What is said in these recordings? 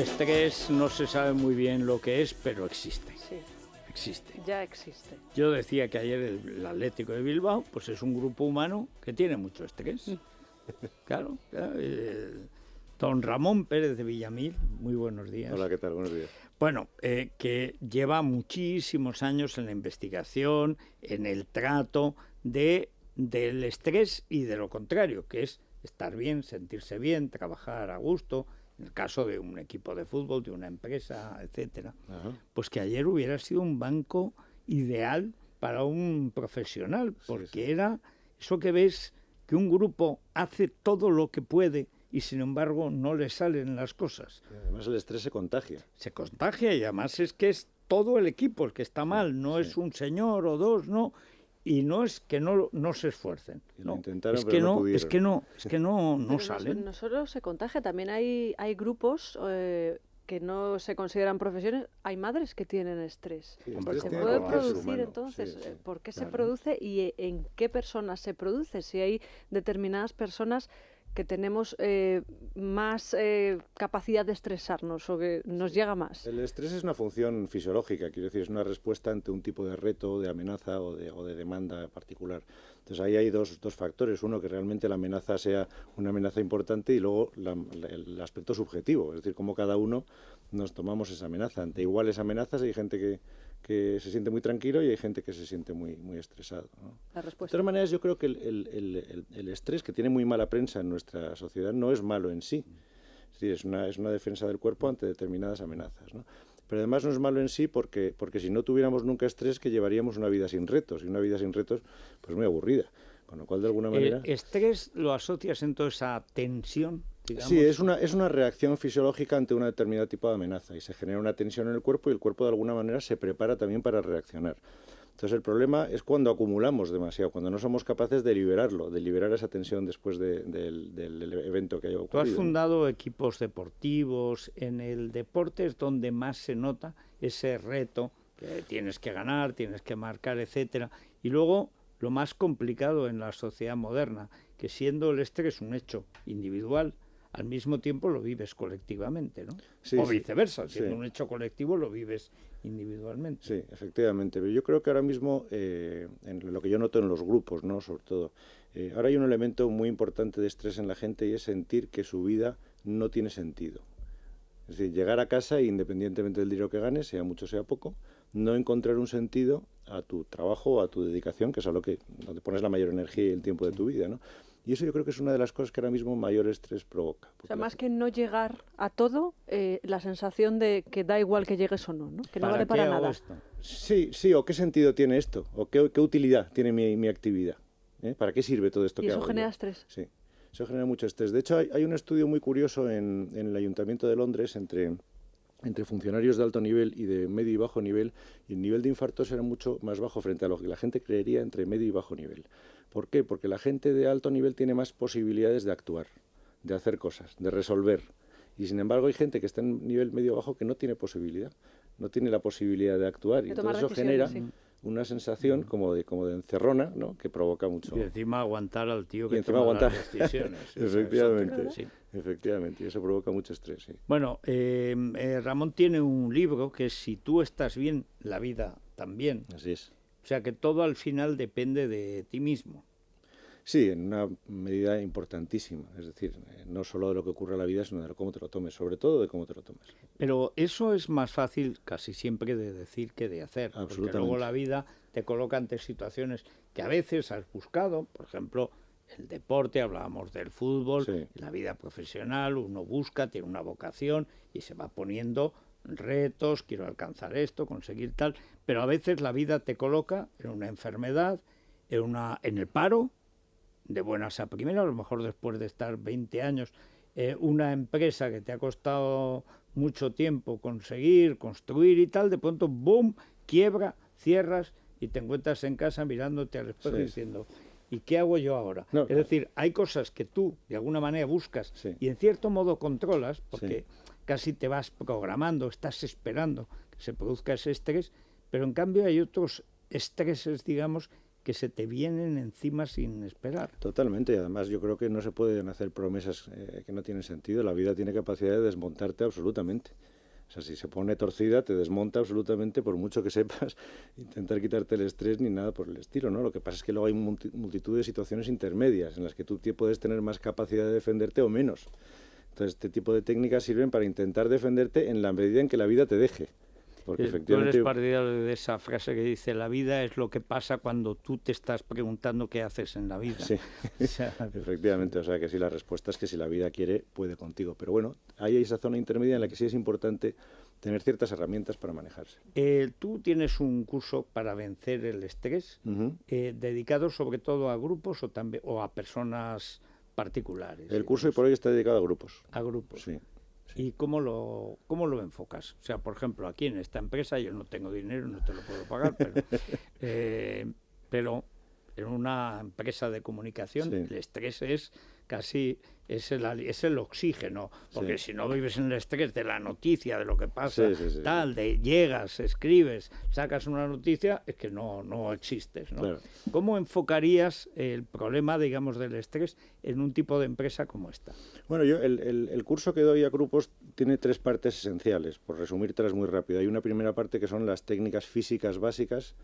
estrés no se sabe muy bien lo que es, pero existe. Sí, Existe. ya existe. Yo decía que ayer el Atlético de Bilbao pues es un grupo humano que tiene mucho estrés. Claro. Don Ramón Pérez de Villamil, muy buenos días. Hola, ¿qué tal? Buenos días. Bueno, que lleva muchísimos años en la investigación, en el trato del estrés y de lo contrario, que es estar bien, sentirse bien, trabajar a gusto, en el caso de un equipo de fútbol, de una empresa, etcétera. Ajá. Pues que ayer hubiera sido un banco ideal para un profesional, porque era eso que ves, que un grupo hace todo lo que puede y sin embargo no le salen las cosas. Además el estrés se contagia. Se contagia y además es que es todo el equipo el que está mal, no es un señor o dos, no. Y no es que no se esfuercen, no. Intentaron, es pero que no no, pudieron. es que no Pero salen. No solo se contagia, también hay grupos que no se consideran profesiones. Hay madres que tienen estrés. Sí, Hombre, ¿Se tiene puede que ser producir humano. entonces? Sí, sí. ¿Por qué se Claro. produce y en qué personas se produce? Si hay determinadas personas que tenemos más capacidad de estresarnos o que nos llega más. El estrés es una función fisiológica, quiero decir, es una respuesta ante un tipo de reto, de amenaza o de demanda particular. Entonces ahí hay dos factores. Uno, que realmente la amenaza sea una amenaza importante, y luego el aspecto subjetivo, es decir, cómo cada uno nos tomamos esa amenaza. Ante iguales amenazas hay gente que se siente muy tranquilo y hay gente que se siente muy estresado, ¿no? La De respuesta. todas maneras, yo creo que el estrés, que tiene muy mala prensa en nuestra sociedad, no es malo en sí. Es decir, es una defensa del cuerpo ante determinadas amenazas, ¿no? Pero además no es malo en sí porque si no tuviéramos nunca estrés, que llevaríamos una vida sin retos, y una vida sin retos pues muy aburrida. Con lo cual, de alguna manera... ¿El estrés lo asocias entonces a tensión, digamos? Sí, es una reacción fisiológica ante un determinado tipo de amenaza, y se genera una tensión en el cuerpo, y el cuerpo de alguna manera se prepara también para reaccionar. Entonces el problema es cuando acumulamos demasiado, cuando no somos capaces de liberarlo, de liberar esa tensión después del evento que haya ocurrido. Tú has fundado equipos deportivos. En el deporte es donde más se nota ese reto, que tienes que ganar, tienes que marcar, etcétera. Y luego lo más complicado en la sociedad moderna, que siendo el estrés un hecho individual, al mismo tiempo lo vives colectivamente, ¿no? Sí, o sí. viceversa, siendo Sí. un hecho colectivo lo vives individualmente. Sí, efectivamente. Pero yo creo que ahora mismo, en lo que yo noto en los grupos, ¿no?, sobre todo, ahora hay un elemento muy importante de estrés en la gente, y es sentir que su vida no tiene sentido. Es decir, llegar a casa, independientemente del dinero que ganes, sea mucho, sea poco, no encontrar un sentido a tu trabajo o a tu dedicación, que es a donde pones la mayor energía y el tiempo de tu vida, ¿no? Y eso yo creo que es una de las cosas que ahora mismo mayor estrés provoca. O sea, más que no llegar a todo, la sensación de que da igual que llegues o no, ¿no? Que no vale para qué hago nada. esto? Sí, o qué sentido tiene esto, o qué utilidad tiene mi actividad, ¿eh? ¿Para qué sirve todo esto Y que eso hago genera yo? estrés. Sí, eso genera mucho estrés. De hecho, hay un estudio muy curioso en el Ayuntamiento de Londres entre funcionarios de alto nivel y de medio y bajo nivel, y el nivel de infartos era mucho más bajo frente a lo que la gente creería entre medio y bajo nivel. ¿Por qué? Porque la gente de alto nivel tiene más posibilidades de actuar, de hacer cosas, de resolver. Y sin embargo hay gente que está en nivel medio-bajo que no tiene posibilidad, no tiene la posibilidad de actuar. Y De tomar entonces eso genera decisiones, una sensación como de encerrona, ¿no?, que provoca mucho. Y encima aguantar al tío Y que encima toma aguantar. las decisiones. Efectivamente, Sí. efectivamente, y eso provoca mucho estrés, sí. Bueno, Ramón tiene un libro que es Si tú estás bien, la vida también. Así es. O sea que todo al final depende de ti mismo. Sí, en una medida importantísima. Es decir, no solo de lo que ocurre en la vida, sino de cómo te lo tomes, sobre todo de cómo te lo tomes. Pero eso es más fácil casi siempre de decir que de hacer. Porque Absolutamente. luego la vida te coloca ante situaciones que a veces has buscado. Por ejemplo, el deporte, hablábamos del fútbol, Sí. la vida profesional, uno busca, tiene una vocación y se va poniendo retos, quiero alcanzar esto, conseguir tal. Pero a veces la vida te coloca en una enfermedad, en el paro, de buenas a primeras, a lo mejor después de estar 20 años, una empresa que te ha costado mucho tiempo conseguir, construir y tal, de pronto, ¡boom!, quiebra, cierras y te encuentras en casa mirándote al espejo Sí. diciendo, ¿y qué hago yo ahora? No. Es decir, hay cosas que tú de alguna manera buscas Sí. y en cierto modo controlas, porque Sí. casi te vas programando, estás esperando que se produzca ese estrés, pero en cambio hay otros estreses, digamos, que se te vienen encima sin esperar. Totalmente, y además yo creo que no se pueden hacer promesas que no tienen sentido. La vida tiene capacidad de desmontarte absolutamente. O sea, si se pone torcida, te desmonta absolutamente, por mucho que sepas intentar quitarte el estrés ni nada por el estilo, ¿no? Lo que pasa es que luego hay multitud de situaciones intermedias en las que tú puedes tener más capacidad de defenderte o menos. Entonces, este tipo de técnicas sirven para intentar defenderte en la medida en que la vida te deje. Porque efectivamente... Tú eres partidario de esa frase que dice: la vida es lo que pasa cuando tú te estás preguntando qué haces en la vida. Sí, o sea, efectivamente, o sea que sí, la respuesta es que si la vida quiere, puede contigo. Pero bueno, hay esa zona intermedia en la que sí es importante tener ciertas herramientas para manejarse. Tú tienes un curso para vencer el estrés, dedicado sobre todo a grupos o a personas particulares. El curso hoy por hoy está dedicado a grupos. A grupos. Sí. ¿Y cómo lo enfocas? O sea, por ejemplo, aquí en esta empresa yo no tengo dinero, no te lo puedo pagar, pero en una empresa de comunicación el estrés es casi es el oxígeno, porque si no vives en el estrés de la noticia, de lo que pasa, de llegas, escribes, sacas una noticia, es que no existes, ¿no? Claro. ¿Cómo enfocarías el problema, digamos, del estrés en un tipo de empresa como esta? Bueno, yo el curso que doy a grupos tiene 3 partes esenciales, por resumírtelas muy rápido. Hay una primera parte que son las técnicas físicas básicas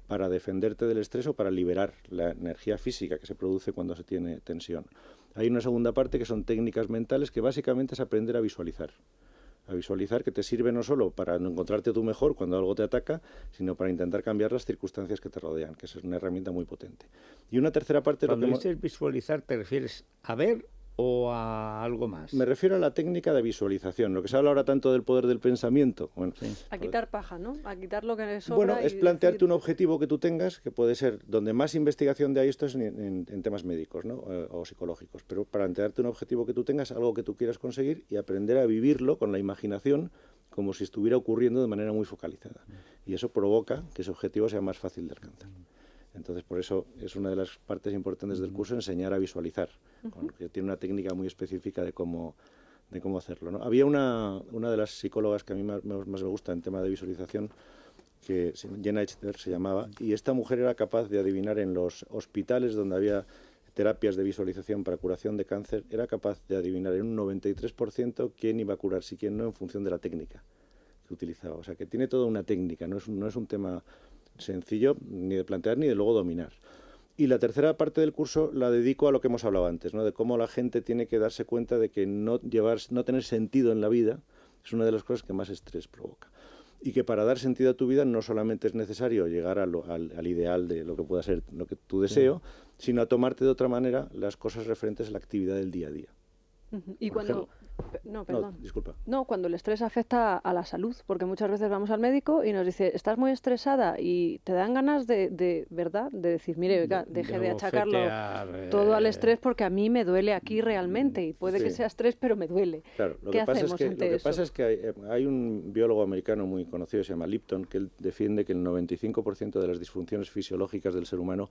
para defenderte del estrés o para liberar la energía física que se produce cuando se tiene tensión. Hay una segunda parte que son técnicas mentales, que básicamente es aprender a visualizar. A visualizar, que te sirve no solo para no encontrarte tú mejor cuando algo te ataca, sino para intentar cambiar las circunstancias que te rodean, que esa es una herramienta muy potente. Y una tercera parte... Cuando dices visualizar, ¿te refieres a ver o a algo más? Me refiero a la técnica de visualización, lo que se habla ahora tanto del poder del pensamiento. Bueno, a quitar paja, ¿no? A quitar lo que sobra. Bueno, es plantearte un objetivo que tú tengas, que puede ser, donde más investigación de ahí esto es en temas médicos, ¿no? O psicológicos, pero plantearte un objetivo que tú tengas, algo que tú quieras conseguir y aprender a vivirlo con la imaginación como si estuviera ocurriendo de manera muy focalizada. Y eso provoca que ese objetivo sea más fácil de alcanzar. Entonces, por eso es una de las partes importantes del curso, enseñar a visualizar, que tiene una técnica muy específica de cómo hacerlo, ¿no? Había una de las psicólogas que a mí más me gusta en tema de visualización, que Jenna Eichler se llamaba, y esta mujer era capaz de adivinar en los hospitales donde había terapias de visualización para curación de cáncer, era capaz de adivinar en un 93% quién iba a curarse y quién no en función de la técnica que utilizaba. O sea, que tiene toda una técnica, no es un tema sencillo ni de plantear ni de luego dominar. Y la tercera parte del curso la dedico a lo que hemos hablado antes, ¿no? De cómo la gente tiene que darse cuenta de que no tener sentido en la vida es una de las cosas que más estrés provoca. Y que para dar sentido a tu vida no solamente es necesario llegar al ideal de lo que pueda ser lo que tu deseo, sino a tomarte de otra manera las cosas referentes a la actividad del día a día. Y cuando... No, perdón. No, disculpa. No, cuando el estrés afecta a la salud, porque muchas veces vamos al médico y nos dice, estás muy estresada, y te dan ganas de ¿verdad? De decir, mire, oiga, deje de achacarlo todo al estrés porque a mí me duele aquí realmente, y puede que sea estrés, pero me duele. Claro, lo ¿Qué que hacemos ante eso? pasa es que hay un biólogo americano muy conocido, se llama Lipton, que él defiende que el 95% de las disfunciones fisiológicas del ser humano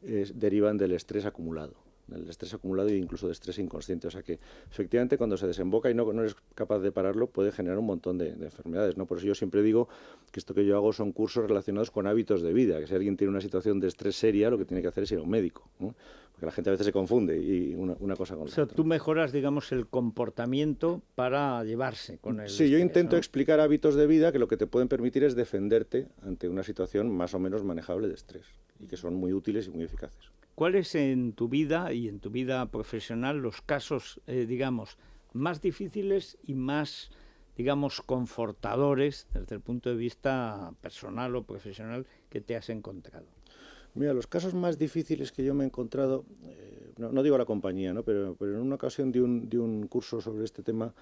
derivan del estrés acumulado. El estrés acumulado e incluso de estrés inconsciente. O sea que, efectivamente, cuando se desemboca y no eres capaz de pararlo, puede generar un montón de enfermedades, ¿no? Por eso yo siempre digo que esto que yo hago son cursos relacionados con hábitos de vida, que si alguien tiene una situación de estrés seria, lo que tiene que hacer es ir a un médico, ¿no? Porque la gente a veces se confunde y una cosa con la otra. Tú mejoras, digamos, el comportamiento para llevarse con el Sí, estrés, yo intento ¿no? explicar hábitos de vida que lo que te pueden permitir es defenderte ante una situación más o menos manejable de estrés y que son muy útiles y muy eficaces. ¿Cuáles en tu vida y en tu vida profesional los casos, digamos, más difíciles y más, digamos, confortadores desde el punto de vista personal o profesional que te has encontrado? Mira, los casos más difíciles que yo me he encontrado, no digo la compañía, ¿no? pero en una ocasión di un curso sobre este tema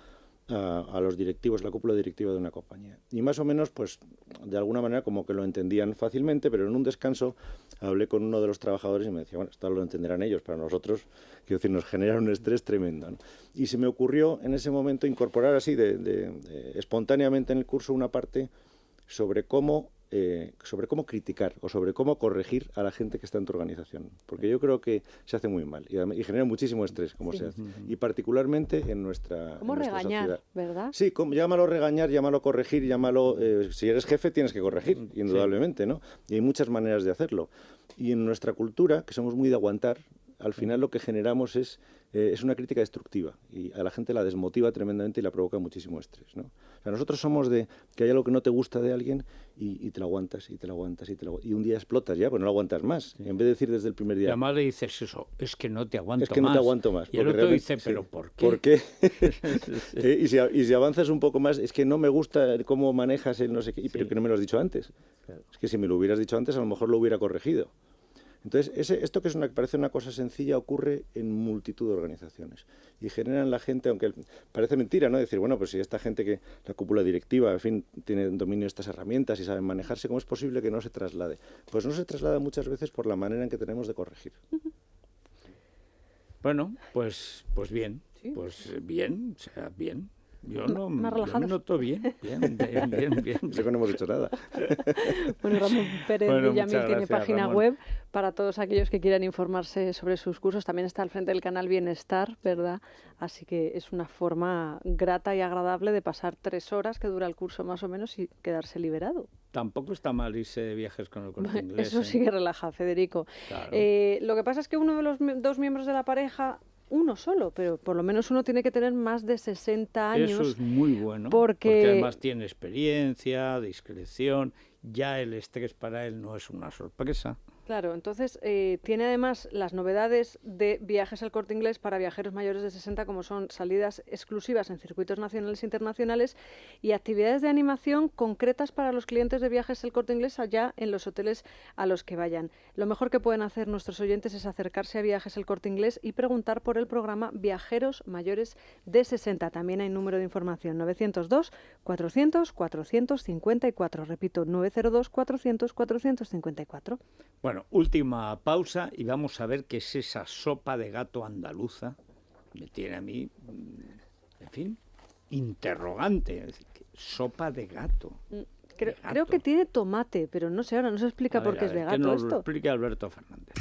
a los directivos, la cúpula directiva de una compañía. Y más o menos, pues, de alguna manera como que lo entendían fácilmente, pero en un descanso hablé con uno de los trabajadores y me decía, bueno, esto lo entenderán ellos, para nosotros, quiero decir, nos genera un estrés tremendo, ¿no? Y se me ocurrió en ese momento incorporar así espontáneamente en el curso una parte sobre cómo cómo criticar o sobre cómo corregir a la gente que está en tu organización. Porque yo creo que se hace muy mal y genera muchísimo estrés, como se hace. Y particularmente en nuestra ¿Cómo regañar, sociedad. ¿Verdad? Sí, llámalo regañar, llámalo corregir, llámalo... si eres jefe tienes que corregir, indudablemente, ¿no? Y hay muchas maneras de hacerlo. Y en nuestra cultura, que somos muy de aguantar, al final lo que generamos es una crítica destructiva y a la gente la desmotiva tremendamente y la provoca muchísimo estrés, ¿no? O sea, nosotros somos de que hay algo que no te gusta de alguien y te lo aguantas y te lo aguantas y un día explotas ya, pues no lo aguantas más. Sí. En vez de decir desde el primer día... Y además le dices eso, es que no te aguanto más. Es que no te aguanto más. Y el otro dice, ¿pero por qué? ¿Por qué? Y si avanzas un poco más, es que no me gusta cómo manejas el no sé qué, pero que no me lo has dicho antes. Claro. Es que si me lo hubieras dicho antes, a lo mejor lo hubiera corregido. Entonces, esto que parece una cosa sencilla ocurre en multitud de organizaciones y genera en la gente, aunque parece mentira, ¿no? Decir, bueno, pues si esta gente que la cúpula directiva, en fin, tiene dominio de estas herramientas y saben manejarse, ¿cómo es posible que no se traslade? Pues no se traslada muchas veces por la manera en que tenemos de corregir. Bueno, pues bien, ¿sí? Pues bien, o sea, bien. Yo no me noto bien. Eso que no hemos hecho nada. Bueno, Ramón Pérez Villamil tiene página web para todos aquellos que quieran informarse sobre sus cursos. También está al frente del canal Bienestar, ¿verdad? Así que es una forma grata y agradable de pasar 3 horas, que dura el curso más o menos, y quedarse liberado. Tampoco está mal irse de viajes con el Corte Inglés. Eso sí que relaja, Federico. Claro. Lo que pasa es que uno de los 2 miembros de la pareja... Uno solo, pero por lo menos uno tiene que tener más de 60 años. Eso es muy bueno, porque además tiene experiencia, discreción, ya el estrés para él no es una sorpresa. Claro, entonces tiene además las novedades de Viajes al Corte Inglés para viajeros mayores de 60, como son salidas exclusivas en circuitos nacionales e internacionales y actividades de animación concretas para los clientes de Viajes al Corte Inglés allá en los hoteles a los que vayan. Lo mejor que pueden hacer nuestros oyentes es acercarse a Viajes al Corte Inglés y preguntar por el programa Viajeros Mayores de 60. También hay número de información, 902-400-454. Repito, 902-400-454. Bueno, última pausa y vamos a ver qué es esa sopa de gato andaluza. Me tiene a mí, en fin, interrogante. Es decir, sopa de gato. Creo que tiene tomate, pero no sé, ahora no se explica por qué es de gato que nos esto. Lo explique Alberto Fernández.